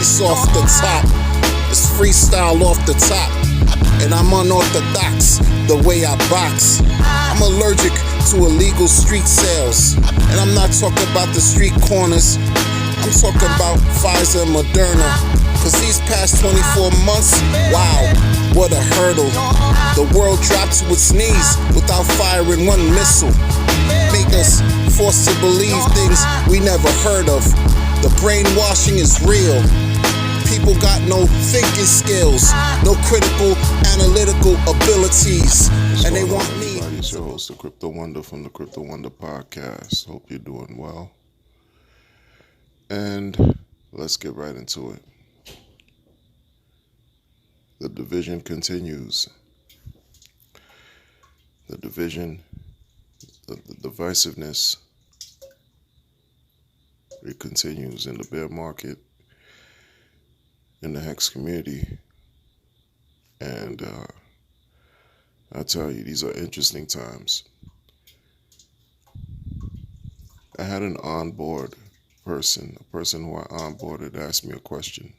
It's off the top. It's freestyle off the top. And I'm unorthodox the way I box. I'm allergic to illegal street sales. And I'm not talking about the street corners. I'm talking about Pfizer and Moderna. Cause these past 24 months, wow, what a hurdle. The world dropped to its knees without firing one missile. Make us forced to believe things we never heard of. The brainwashing is real. People got no thinking skills, no critical analytical abilities, and they want me. It's your host, the Crypto Wonder from the Crypto Wonder Podcast. Hope you're doing well. And let's get right into it. The division continues. The division, the divisiveness, it continues in the bear market, in the Hex community. And I tell you, these are interesting times. I had an onboard person, a person who I onboarded asked me a question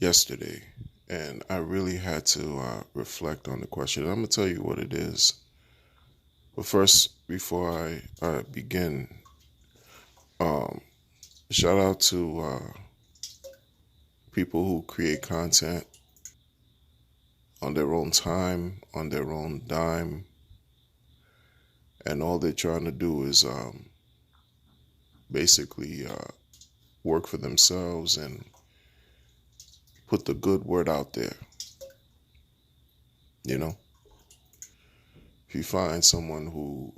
yesterday, and I really had to reflect on the question. I'm going to tell you what it is. But first, before I begin, shout out to people who create content on their own time, on their own dime, and all they're trying to do is basically work for themselves and put the good word out there. You know, if you find someone who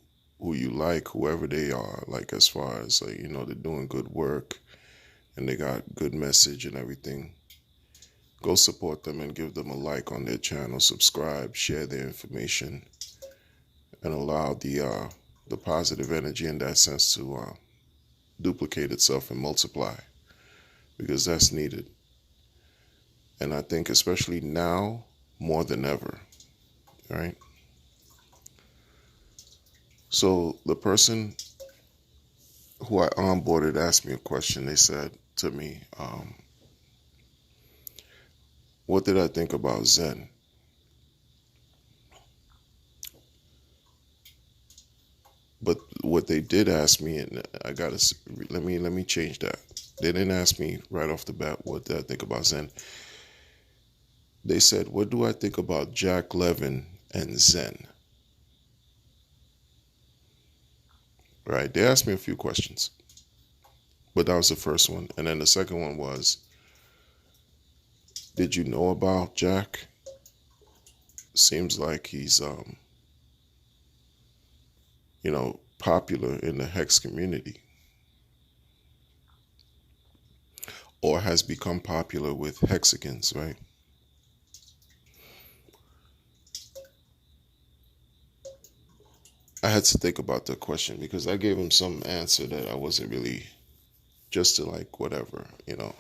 you like, whoever they are, like as far as like, you know, they're doing good work and they got good message and everything, go support them and give them a like on their channel, subscribe, share their information, and allow the positive energy in that sense to duplicate itself and multiply, because that's needed. And I think especially now more than ever, right? So the person who I onboarded asked me a question. They said to me, what did I think about Zen? But what they did ask me, and I gotta let me change that. They didn't ask me right off the bat what did I think about Zen. They said, what do I think about Jack Levin and Zen? Right? They asked me a few questions, but that was the first one. And then the second one was, did you know about Jack? Seems like he's, popular in the Hex community, or has become popular with Hexicans, right? I had to think about the question because I gave him some answer that I wasn't really, just to like whatever, you know.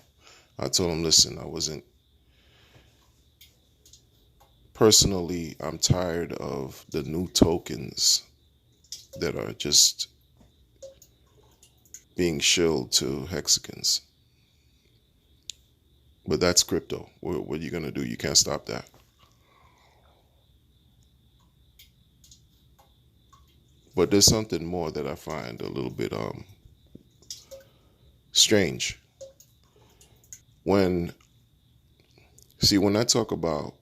I told him, listen, personally, I'm tired of the new tokens that are just being shilled to Hexicans. But that's crypto. What are you going to do? You can't stop that. But there's something more that I find a little bit strange. When I talk about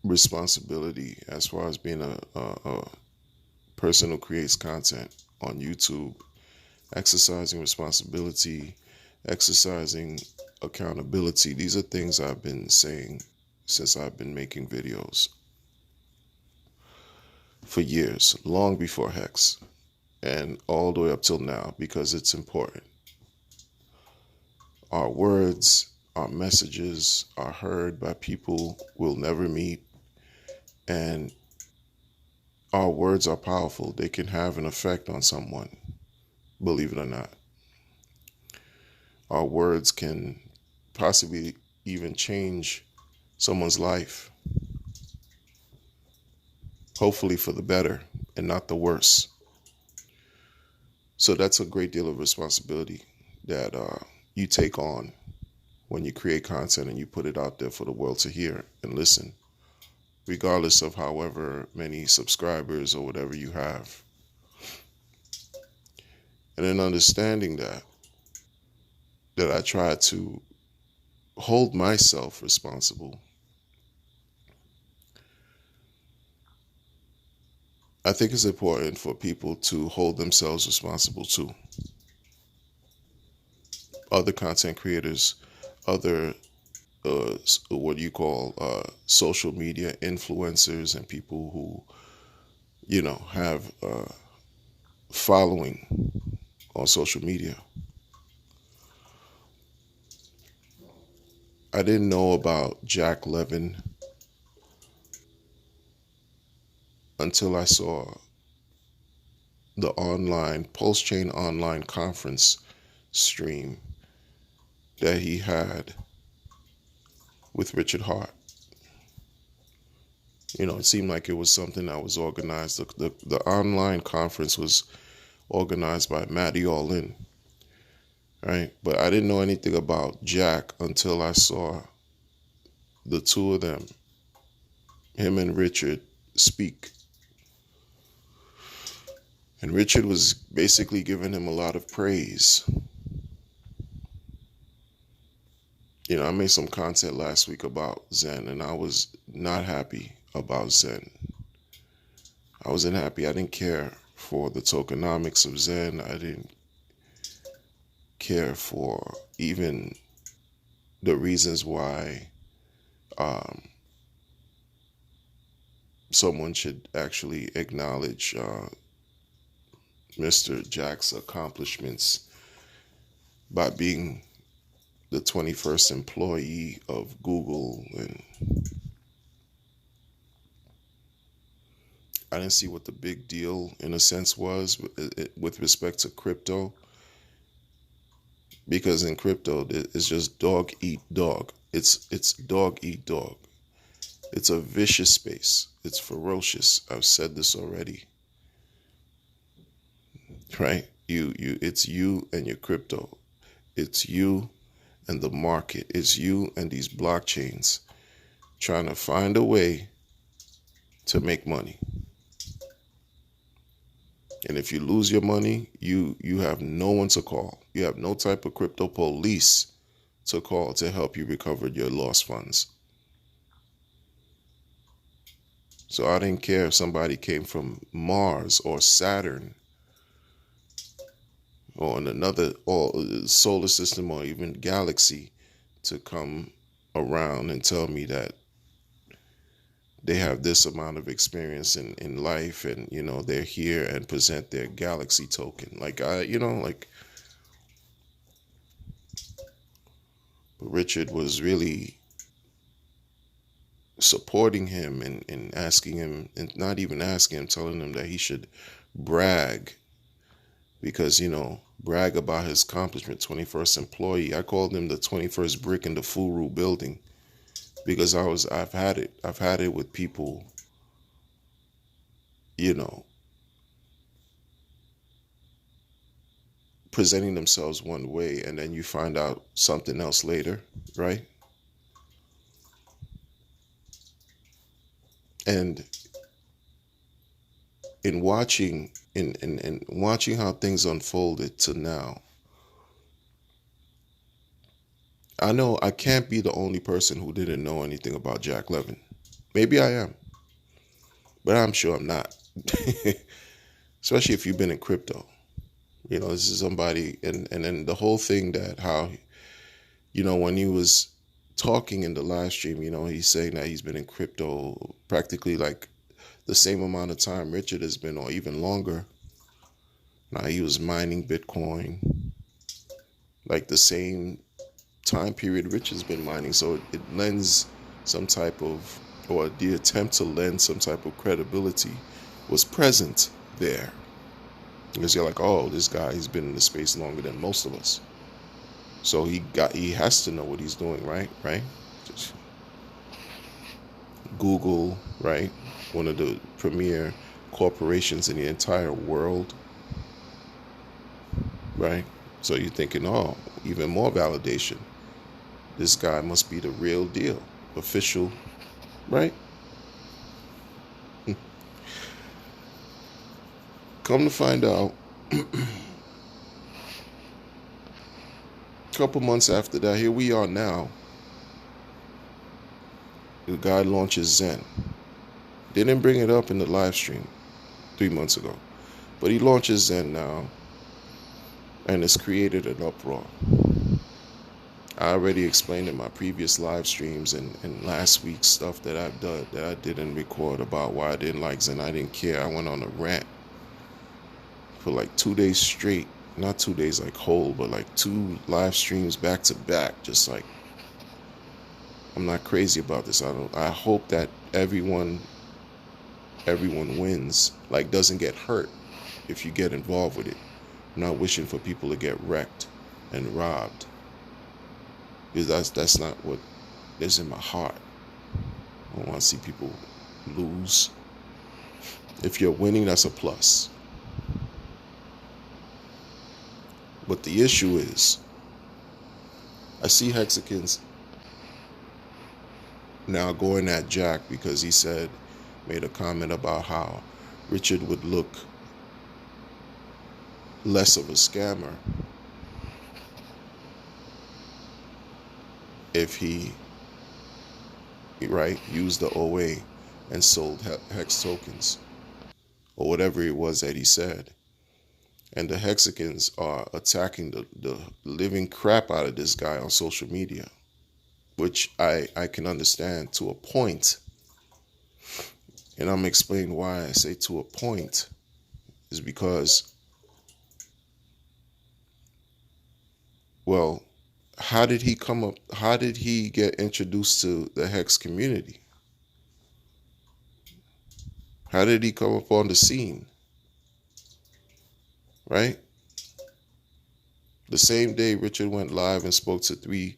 responsibility as far as being a person who creates content on YouTube, exercising responsibility, exercising accountability, these are things I've been saying since I've been making videos for years, long before Hex, and all the way up till now, because it's important. Our words, our messages are heard by people we'll never meet, and our words are powerful. They can have an effect on someone, believe it or not. Our words can possibly even change someone's life. Hopefully for the better and not the worse. So that's a great deal of responsibility that you take on when you create content and you put it out there for the world to hear and listen, regardless of however many subscribers or whatever you have. And in understanding that I try to hold myself responsible. I think it's important for people to hold themselves responsible too. Other content creators, other what do you call social media influencers, and people who have following on social media. I didn't know about Jack Levin until I saw the online Pulse Chain online conference stream that he had with Richard Hart. It seemed like it was something that was organized. The online conference was organized by Matty Allin, right? But I didn't know anything about Jack until I saw the two of them, him and Richard, speak. And Richard was basically giving him a lot of praise. I made some content last week about Zen, and I was not happy about Zen. I wasn't happy. I didn't care for the tokenomics of Zen. I didn't care for even the reasons why someone should actually acknowledge Mr. Jack's accomplishments by being the 21st employee of Google. And I didn't see what the big deal, in a sense, was with respect to crypto. Because in crypto, it's just dog eat dog. It's dog eat dog. It's a vicious space. It's ferocious. I've said this already. Right? It's you and your crypto. It's you and the market. It's you and these blockchains trying to find a way to make money. And if you lose your money, you have no one to call. You have no type of crypto police to call to help you recover your lost funds. So I didn't care if somebody came from Mars or Saturn or in another solar system or even galaxy to come around and tell me that they have this amount of experience in life, and they're here and present their galaxy token. Richard was really supporting him and asking him, and not even asking him, telling him that he should brag, because brag about his accomplishment. 21st employee. I called him the 21st brick in the Furu building. Because I've had it with people, presenting themselves one way, and then you find out something else later, right? And in watching how things unfolded to now, I know I can't be the only person who didn't know anything about Jack Levin. Maybe I am, but I'm sure I'm not. Especially if you've been in crypto. This is somebody, and then the whole thing that how, when he was talking in the live stream, he's saying that he's been in crypto practically like the same amount of time Richard has been, or even longer. Now he was mining Bitcoin like the same time period Richard's been mining. So it lends some type of, or the attempt to lend some type of credibility was present there. Because you're like, oh, this guy, he's been in the space longer than most of us. So he has to know what he's doing, right? Just Google, right? One of the premier corporations in the entire world. right? So you're thinking, oh, even more validation. This guy must be the real deal, official, right? Come to find out, a couple months after that, here we are now. The guy launches Zen. Didn't bring it up in the live stream 3 months ago, but he launches Zen now, and it's created an uproar. I already explained in my previous live streams and last week's stuff that I've done that I didn't record about why I didn't like Zen. I didn't care. I went on a rant for like 2 days straight. Not 2 days like whole, but like 2 live streams back to back. Just like, I'm not crazy about this. I hope that everyone wins, like doesn't get hurt if you get involved with it. I'm not wishing for people to get wrecked and robbed, because that's not what is in my heart. I don't want to see people lose. If you're winning, that's a plus. But the issue is, I see Hexicans now going at Jack because he made a comment about how Richard would look less of a scammer if he, used the OA and sold Hex tokens, or whatever it was that he said. And the Hexicans are attacking the living crap out of this guy on social media, which I can understand to a point. And I'm explaining why I say to a point is because, well, how did he get introduced to the Hex community? How did he come up on the scene? Right? The same day Richard went live and spoke to three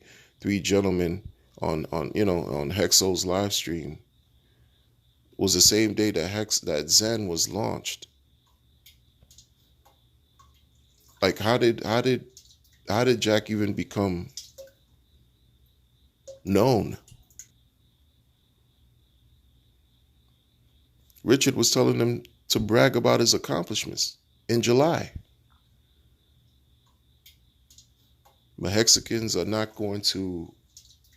gentlemen on Hexo's live stream was the same day that Zen was launched. Like, how did Jack even become known? Richard was telling him to brag about his accomplishments in July. The Hexicans are not going to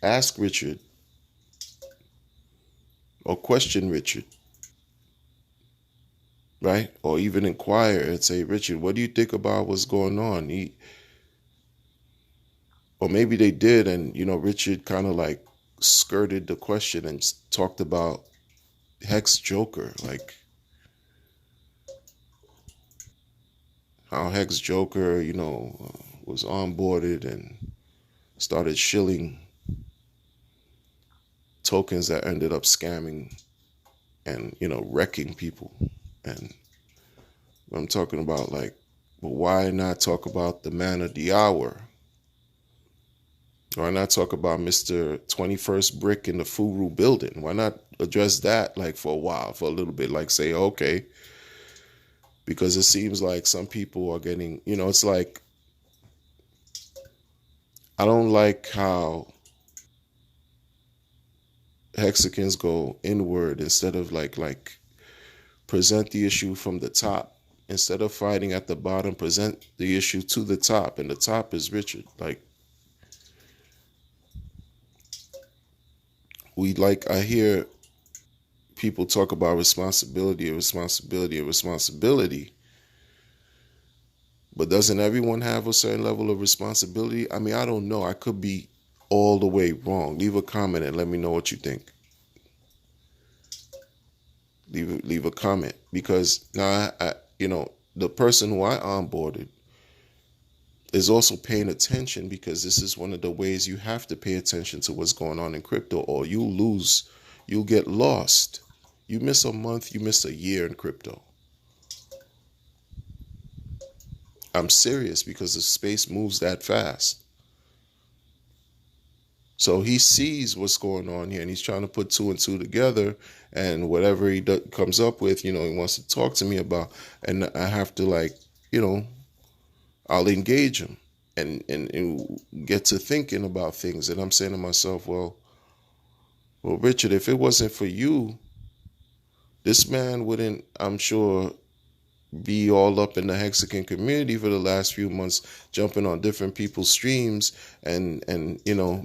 ask Richard or question Richard, right? Or even inquire and say, Richard, what do you think about what's going on? Or maybe they did, and Richard kind of like skirted the question and talked about Hex Joker, like how Hex Joker, was onboarded and started shilling tokens that ended up scamming and, wrecking people. And I'm talking about, like, but why not talk about the man of the hour? Why not talk about Mr. 21st Brick in the Furu building? Why not address that, like, for a while, for a little bit, like say, okay, because it seems like some people are getting, it's like, I don't like how Hexicans go inward instead of like present the issue from the top. Instead of fighting at the bottom, present the issue to the top, and the top is Richard. Like, I hear people talk about responsibility, but doesn't everyone have a certain level of responsibility? I mean, I don't know. I could be all the way wrong. Leave a comment and let me know what you think. Leave a comment, because now the person who I onboarded is also paying attention, because this is one of the ways you have to pay attention to what's going on in crypto, or you'll get lost. You miss a month, you miss a year in crypto. I'm serious, because the space moves that fast. So he sees what's going on here, and he's trying to put 2 and 2 together, and whatever he comes up with, he wants to talk to me about, and I have to I'll engage him and get to thinking about things. And I'm saying to myself, well, Richard, if it wasn't for you, this man wouldn't, I'm sure, be all up in the Mexican community for the last few months, jumping on different people's streams and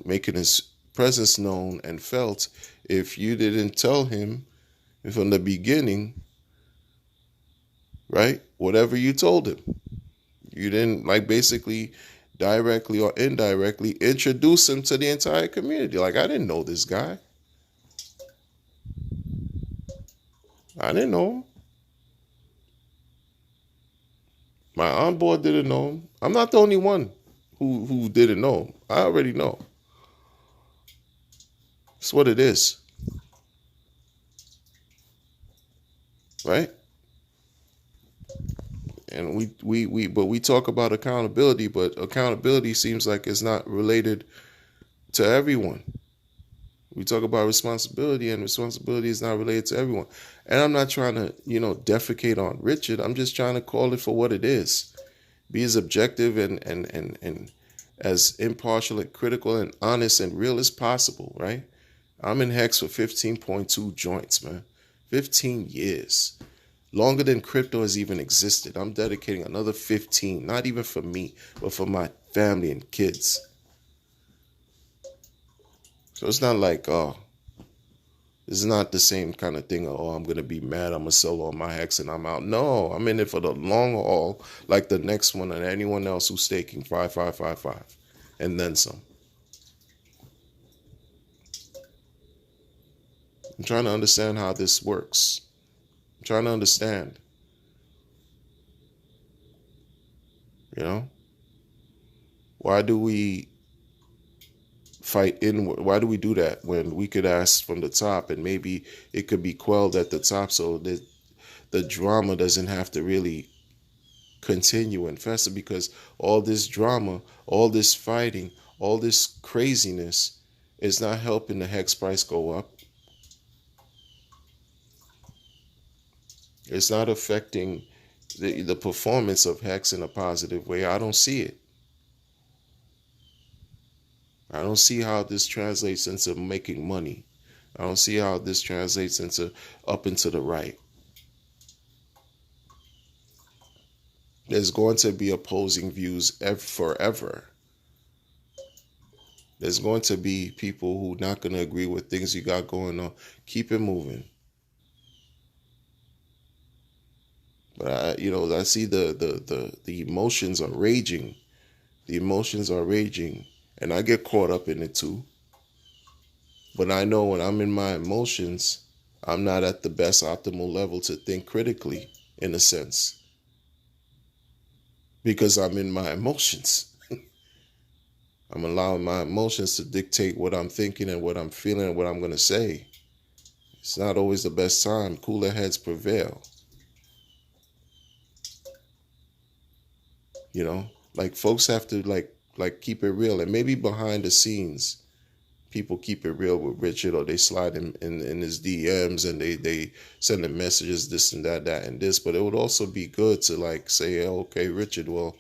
making his presence known and felt, if you didn't tell him from the beginning, right? Whatever you told him, you didn't basically directly or indirectly introduce him to the entire community. Like, I didn't know this guy. I didn't know him. My onboard didn't know him. I'm not the only one who didn't know him. I already know. It's what it is. Right? And we talk about accountability, but accountability seems like it's not related to everyone. We talk about responsibility, and responsibility is not related to everyone. And I'm not trying to, defecate on Richard. I'm just trying to call it for what it is. Be as objective and as impartial and critical and honest and real as possible, right? I'm in Hex for 15.2 joints, man. 15 years. Longer than crypto has even existed. I'm dedicating another 15, not even for me, but for my family and kids. So it's not like, this is not the same kind of thing. I'm going to be mad. I'm going to sell all my Hex and I'm out. No, I'm in it for the long haul, like the next one and anyone else who's staking 5555 and then some. I'm trying to understand how this works. I'm trying to understand. Why do we fight inward? Why do we do that when we could ask from the top and maybe it could be quelled at the top so that the drama doesn't have to really continue and fester? Because all this drama, all this fighting, all this craziness is not helping the Hex price go up. It's not affecting the performance of Hex in a positive way. I don't see it. I don't see how this translates into making money. I don't see how this translates into up and to the right. There's going to be opposing views forever. There's going to be people who are not going to agree with things you got going on. Keep it moving. But I see the emotions are raging. The emotions are raging. And I get caught up in it too. But I know when I'm in my emotions, I'm not at the best optimal level to think critically, in a sense. Because I'm in my emotions. I'm allowing my emotions to dictate what I'm thinking and what I'm feeling and what I'm going to say. It's not always the best time. Cooler heads prevail. Folks have to keep it real. And maybe behind the scenes, people keep it real with Richard, or they slide in his DMs and they send him messages, this and that and this. But it would also be good to say, okay, Richard, well,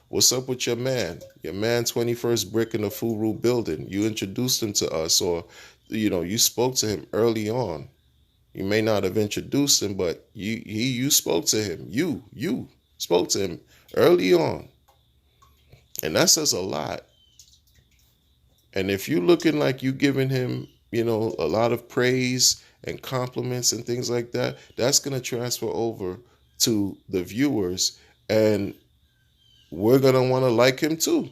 what's up with your man? Your man 21st brick in the Furu building. You introduced him to us, or, you spoke to him early on. You may not have introduced him, but you spoke to him. You spoke to him early on. And that says a lot. And if you're looking like you giving him, a lot of praise and compliments and things like that, that's going to transfer over to the viewers. And we're going to want to like him too.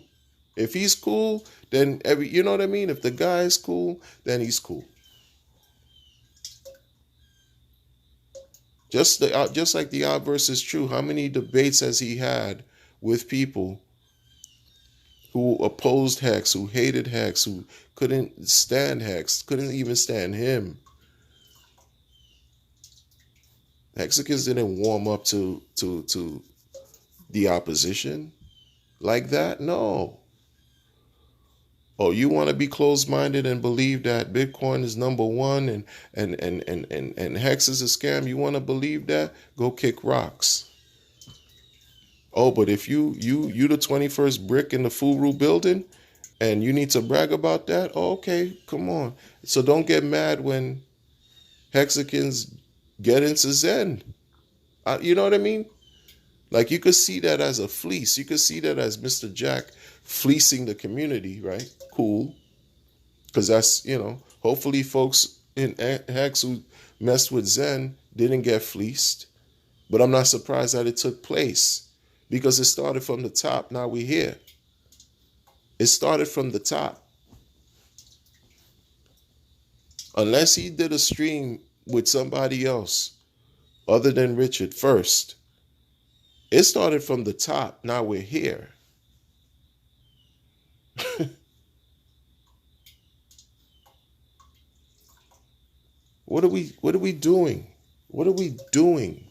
If he's cool, then you know what I mean? If the guy is cool, then he's cool. Just like the obverse is true. How many debates has he had with people who opposed Hex, who hated Hex, who couldn't stand Hex, couldn't even stand him? Hexicans didn't warm up to the opposition like that. No. Oh, you want to be closed-minded and believe that Bitcoin is number one and Hex is a scam? You want to believe that? Go kick rocks. Oh, but if you the 21st brick in the Furu building and you need to brag about that, oh, okay, come on. So don't get mad when Hexicans get into Zen. You know what I mean? Like you could see that as a fleece. You could see that as Mr. Jack fleecing the community, right? Cool. Because that's, hopefully folks in Hex who messed with Zen didn't get fleeced. But I'm not surprised that it took place because it started from the top. Now we're here. It started from the top. Unless he did a stream with somebody else other than Richard first, it started from the top. Now we're here. What are we doing? What are we doing?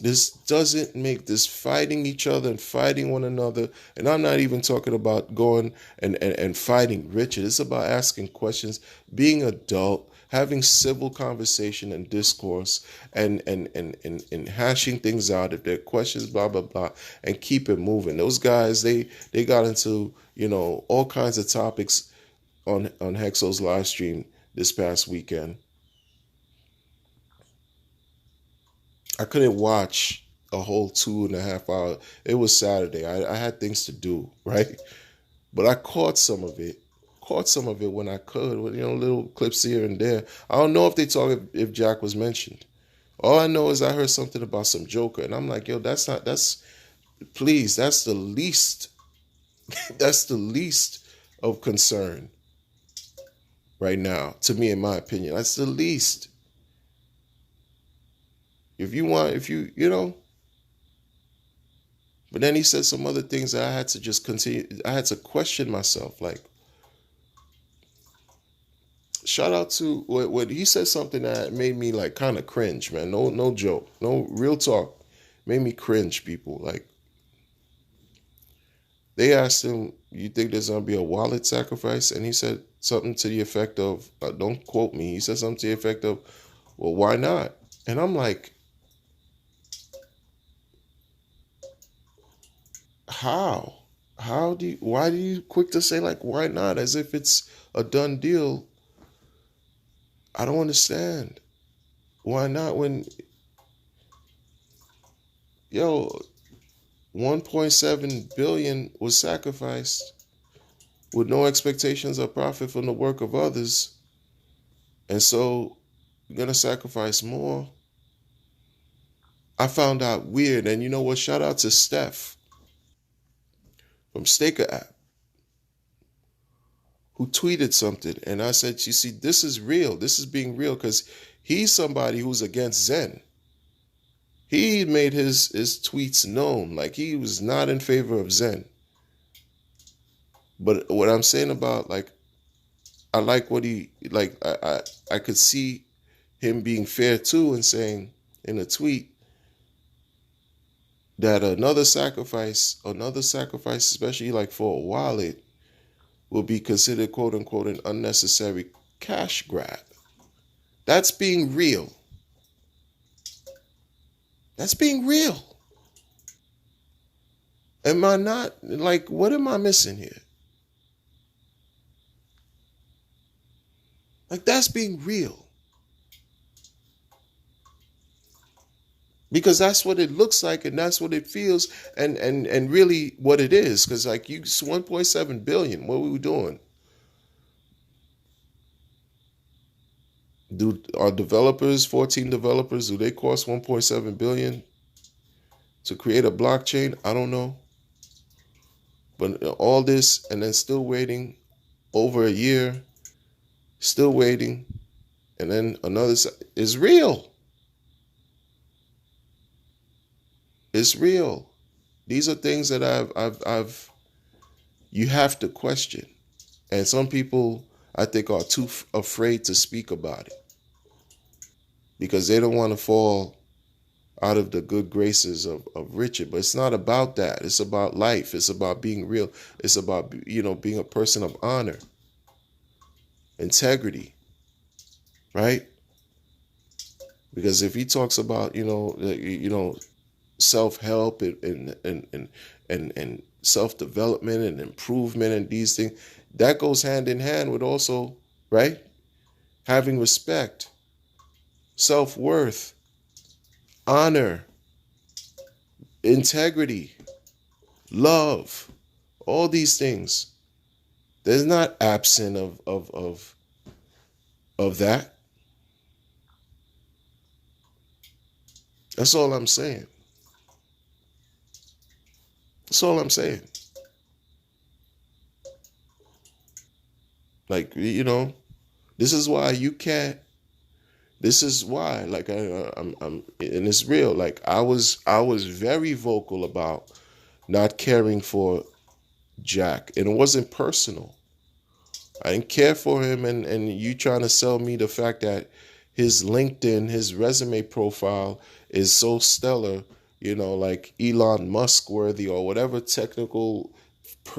This doesn't make this fighting each other and fighting one another. And I'm not even talking about going and fighting Richard. It's about asking questions, being adult, having civil conversation and discourse and hashing things out. If there are questions, blah, blah, blah, and keep it moving. Those guys, they got into, all kinds of topics on Hexo's live stream this past weekend. I couldn't watch a whole 2.5 hours. It was Saturday. I had things to do, right? But I caught some of it. When I could, with little clips here and there. I don't know if they talk if Jack was mentioned. All I know is I heard something about some Joker, and I'm like, yo, that's the least. That's the least of concern right now, to me, in my opinion. That's the least. If you but then he said some other things that I had to just continue. I had to question myself. Like, shout out to what he said, something that made me like kind of cringe, man. No joke, no real talk. Made me cringe, people. Like, they asked him, "You think there's gonna be a wallet sacrifice?" And he said something to the effect of, "Don't quote me." He said something to the effect of, "Well, why not?" And I'm like, how? Why do you quick to say like, why not? As if it's a done deal. I don't understand. Why not when, 1.7 billion was sacrificed with no expectations of profit from the work of others. And so you're going to sacrifice more. I found out weird. And you know what? Shout out to Steph from Staker app, who tweeted something. And I said, you see, this is real. This is being real, because he's somebody who's against Zen. He made his tweets known. Like, he was not in favor of Zen. But what I'm saying about, like, I like what he, like, I could see him being fair too, and saying in a tweet that another sacrifice, especially like for a wallet, will be considered, quote unquote, an unnecessary cash grab. That's being real. That's being real. Am I not, like, what am I missing here? Like, that's being real. Because that's what it looks like, and that's what it feels, and really what it is. Because, like, 1.7 billion, what were we doing? Are developers, 14 developers, do they cost 1.7 billion to create a blockchain? I don't know. But all this, and then still waiting over a year, still waiting, and then another is real. It's real. These are things that you have to question. And some people, I think, are too afraid to speak about it, because they don't want to fall out of the good graces of Richard. But it's not about that. It's about life. It's about being real. It's about, being a person of honor, integrity, right? Because if he talks about, self-help and self-development and improvement and these things, that goes hand in hand with also, right, having respect, self-worth, honor, integrity, love, all these things. There's not absent of that. That's all I'm saying. That's all I'm saying. Like, this is why you can't. This is why, like, I'm, and it's real. Like, I was very vocal about not caring for Jack, and it wasn't personal. I didn't care for him, and you trying to sell me the fact that his LinkedIn, his resume profile is so stellar, like Elon Musk worthy or whatever technical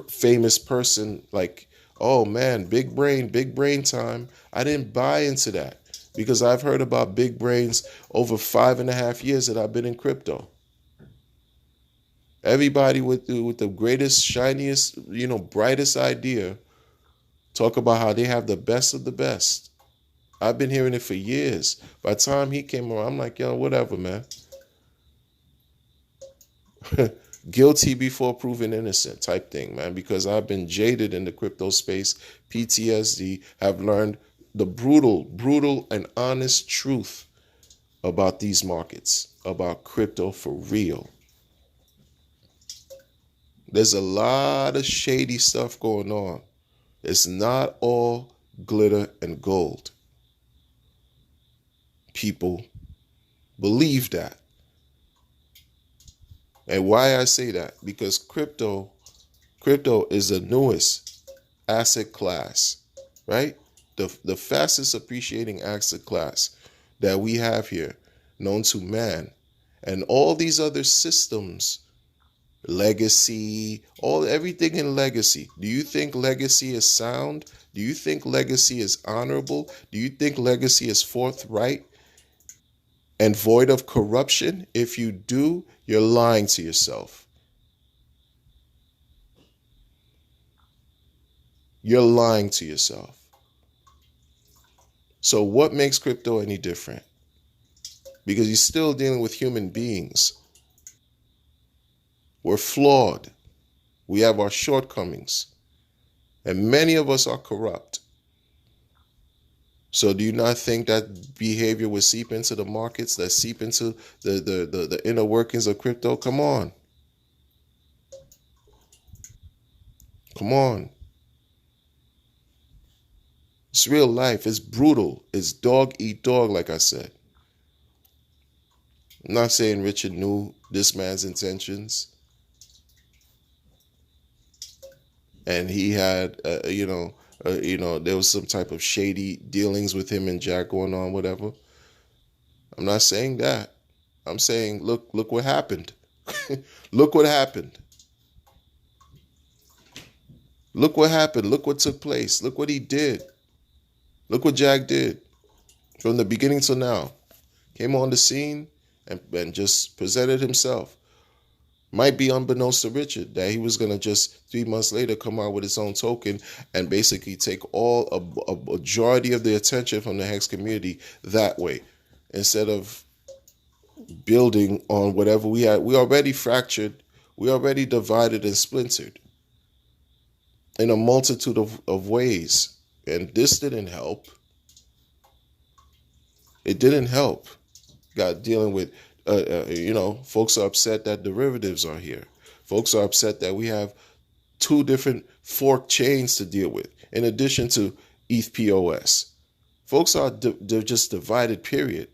famous person, like, oh man, big brain time. I didn't buy into that because I've heard about big brains over 5.5 years that I've been in crypto. Everybody with the greatest, shiniest, brightest idea talk about how they have the best of the best. I've been hearing it for years. By the time he came around, I'm like, yo, whatever, man. Guilty before proven innocent type thing, man, because I've been jaded in the crypto space, PTSD, have learned the brutal and honest truth about these markets, about crypto for real. There's a lot of shady stuff going on. It's not all glitter and gold. People believe that. And why I say that? Because crypto is the newest asset class, right? The fastest appreciating asset class that we have here, known to man. And all these other systems, legacy, everything in legacy. Do you think legacy is sound? Do you think legacy is honorable? Do you think legacy is forthright and void of corruption? If you do, you're lying to yourself. You're lying to yourself. So what makes crypto any different? Because you're still dealing with human beings. We're flawed. We have our shortcomings. And many of us are corrupt. So do you not think that behavior will seep into the markets, that seep into the inner workings of crypto? Come on. Come on. It's real life. It's brutal. It's dog eat dog, like I said. I'm not saying Richard knew this man's intentions. And he had, there was some type of shady dealings with him and Jack going on, whatever. I'm not saying that. I'm saying, look what happened. Look what happened. Look what happened. Look what took place. Look what he did. Look what Jack did from the beginning to now. Came on the scene and just presented himself. Might be unbeknownst to Richard that he was going to just 3 months later come out with his own token and basically take a majority of the attention from the Hex community that way, instead of building on whatever we had. We already fractured. We already divided and splintered in a multitude of ways. And this didn't help. It didn't help. Got dealing with folks are upset that derivatives are here. Folks are upset that we have 2 different fork chains to deal with, in addition to ETH POS. Folks are they're just divided, period.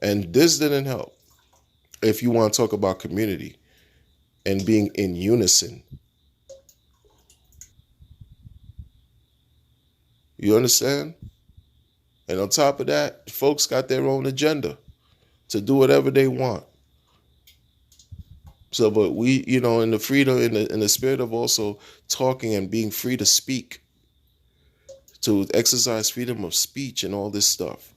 And this didn't help. If you want to talk about community and being in unison. You understand? And on top of that, folks got their own agenda to do whatever they want. So, but we, in the freedom, in the spirit of also talking and being free to speak, to exercise freedom of speech and all this stuff.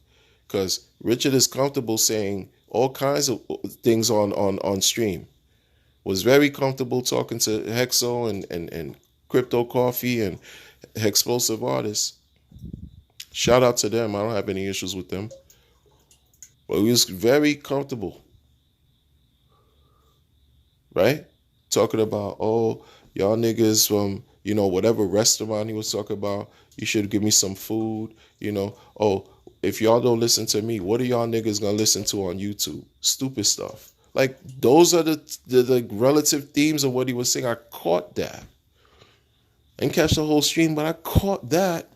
Because Richard is comfortable saying all kinds of things on stream. Was very comfortable talking to Hexo and Crypto Coffee and Explosive Artists. Shout out to them. I don't have any issues with them. But we was very comfortable. Right? Talking about, oh, y'all niggas from, whatever restaurant he was talking about, you should give me some food, oh, if y'all don't listen to me, what are y'all niggas gonna listen to on YouTube? Stupid stuff. Like, those are the relative themes of what he was saying. I caught that. I didn't catch the whole stream, but I caught that.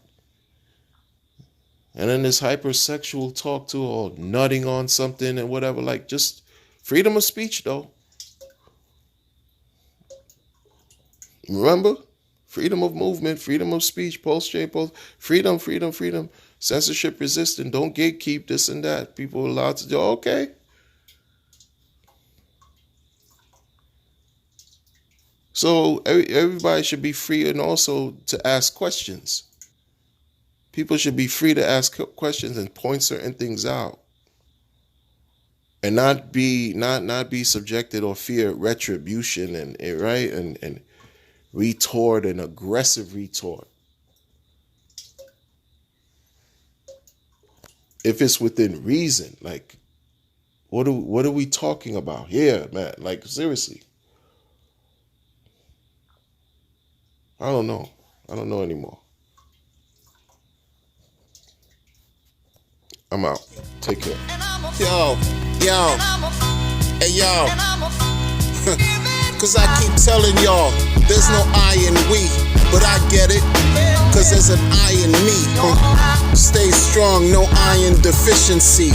And then this hypersexual talk too, or nutting on something and whatever, like, just freedom of speech though. Remember? Freedom of movement, freedom of speech, freedom, censorship resistant, don't gatekeep this and that. People are allowed to do, okay. So everybody should be free and also to ask questions. People should be free to ask questions and point certain things out. And not be subjected or fear retribution and right and retort and aggressive retort. If it's within reason, like, what are we talking about here, man? Like, seriously. I don't know anymore. I'm out. Take care. Yo. Hey, yo. Cause I keep telling y'all, there's no I in we, but I get it, cause there's an I in me. Stay strong, no iron deficiency.